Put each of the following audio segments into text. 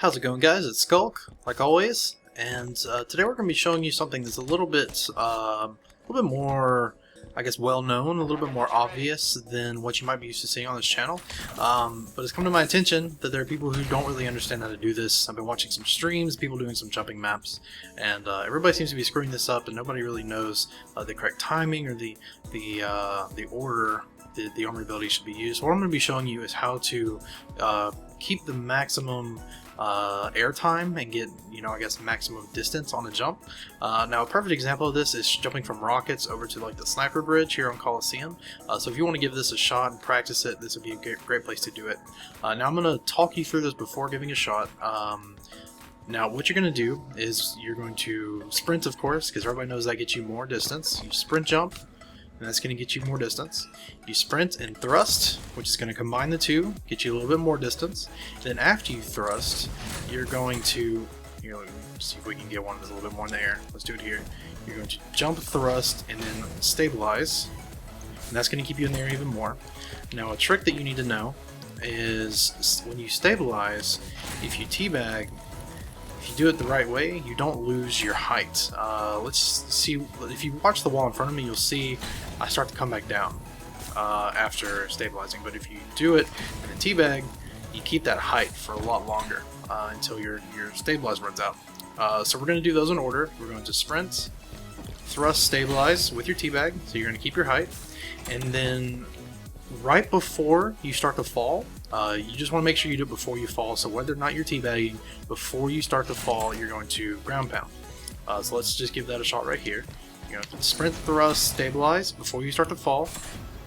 How's it going, guys? It's Skulk, like always, and today we're going to be showing you something that's a little bit more, I guess, well-known, a little bit more obvious than what you might be used to seeing on this channel. But it's come to my attention that there are people who don't really understand how to do this. I've been watching some streams, people doing some jumping maps, and everybody seems to be screwing this up, and nobody really knows the correct timing or the order the armor ability should be used. So what I'm going to be showing you is how to keep the maximum air time and get, I guess, maximum distance on the jump. Now a perfect example of this is jumping from rockets over to like the sniper bridge here on Coliseum. So if you want to give this a shot and practice it, this would be a great place to do it. Now I'm going to talk you through this before giving a shot. Now what you're going to do is you're going to sprint, of course, because everybody knows that gets you more distance. You sprint jump, and that's going to get you more distance. You sprint and thrust, which is going to combine the two, get you a little bit more distance. Then after you thrust, you're going to, see if we can get one that's a little bit more in the air. Let's do it here. You're going to jump, thrust, and then stabilize, and that's going to keep you in the air even more. Now a trick that you need to know is when you stabilize, if you teabag, if you do it the right way, you don't lose your height. Let's see, if you watch the wall in front of me, you'll see I start to come back down after stabilizing. But if you do it in a teabag, you keep that height for a lot longer until your stabilize runs out. So we're going to do those in order. We're going to sprint, thrust, stabilize with your teabag, so you're going to keep your height. And then right before you start to fall, you just want to make sure you do it before you fall. So whether or not you're teabagging, before you start to fall, you're going to ground pound. So let's just give that a shot right here. You're going to sprint, thrust, stabilize before you start to fall,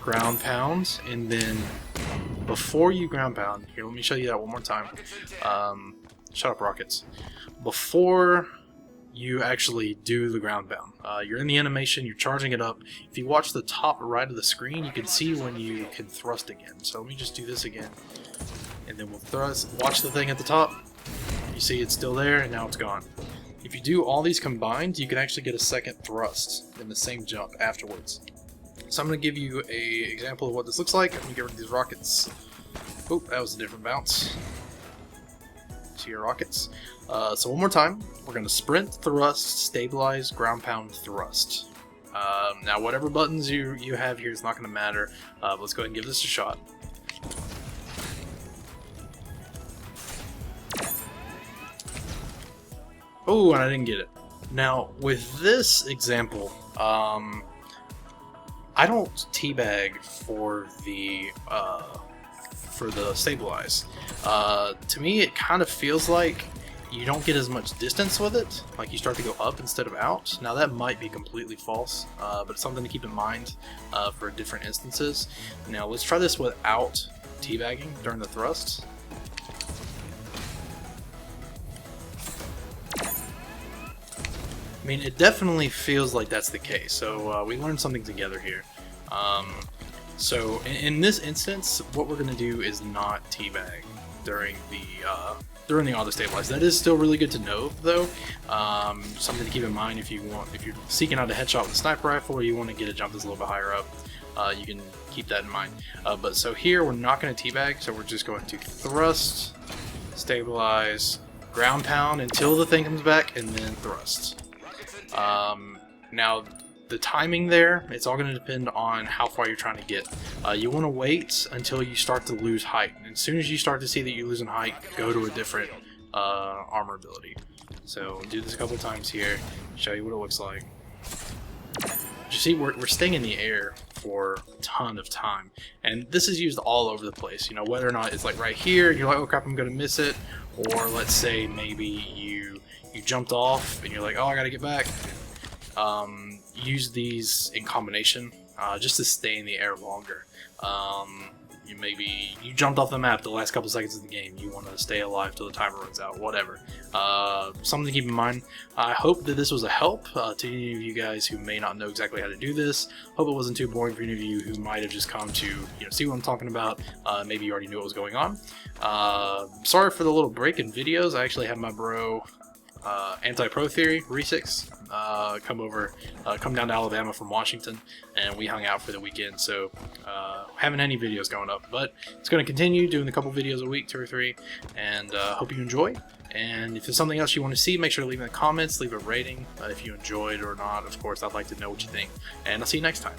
ground pound, and then before you ground pound, here, let me show you that one more time. Shut up, rockets. Before you actually do the ground pound, you're in the animation, you're charging it up. If you watch the top right of the screen, you can see when you can thrust again. So let me just do this again, and then we'll thrust. Watch the thing at the top. You see it's still there, and now it's gone. If you do all these combined, you can actually get a second thrust in the same jump afterwards. So I'm going to give you an example of what this looks like. I'm going to get rid of these rockets. Oh, that was a different bounce. See your rockets. So one more time, we're going to sprint, thrust, stabilize, ground pound, thrust. Now whatever buttons you have here is not going to matter. Let's go ahead and give this a shot. Oh, and I didn't get it. Now with this example, I don't teabag for the stabilize. To me, it kind of feels like you don't get as much distance with it, like you start to go up instead of out. Now that might be completely false, but it's something to keep in mind for different instances. Now let's try this without teabagging during the thrust. I mean, it definitely feels like that's the case, so we learned something together here. So in this instance, what we're going to do is not teabag during the auto stabilize. That is still really good to know, though. Something to keep in mind if you're seeking out a headshot with a sniper rifle, or you want to get a jump that's a little bit higher up. You can keep that in mind. But so here we're not going to teabag, so we're just going to thrust, stabilize, ground pound until the thing comes back, and then thrust. Now the timing there, it's all going to depend on how far you're trying to get. You want to wait until you start to lose height. And as soon as you start to see that you're losing height, go to a different armor ability. So do this a couple times here, show you what it looks like. You see, we're staying in the air for a ton of time, and this is used all over the place. Whether or not it's like right here, you're like, oh crap, I'm going to miss it, or let's say maybe you jumped off and you're like, oh, I got to get back. Use these in combination just to stay in the air longer. Maybe you jumped off the map the last couple seconds of the game, you want to stay alive till the timer runs out, whatever. Something to keep in mind. I hope that this was a help to any of you guys who may not know exactly how to do this. Hope it wasn't too boring for any of you who might have just come to see what I'm talking about. Maybe you already knew what was going on. Sorry for the little break in videos. I actually had my bro Anti-Pro Theory, Resix, come down to Alabama from Washington, and we hung out for the weekend, so haven't any videos going up, but it's going to continue doing a couple videos a week, 2 or 3, and hope you enjoy, And if there's something else you want to see, make sure to leave in the comments, leave a rating if you enjoyed or not. Of course, I'd like to know what you think. And I'll see you next time.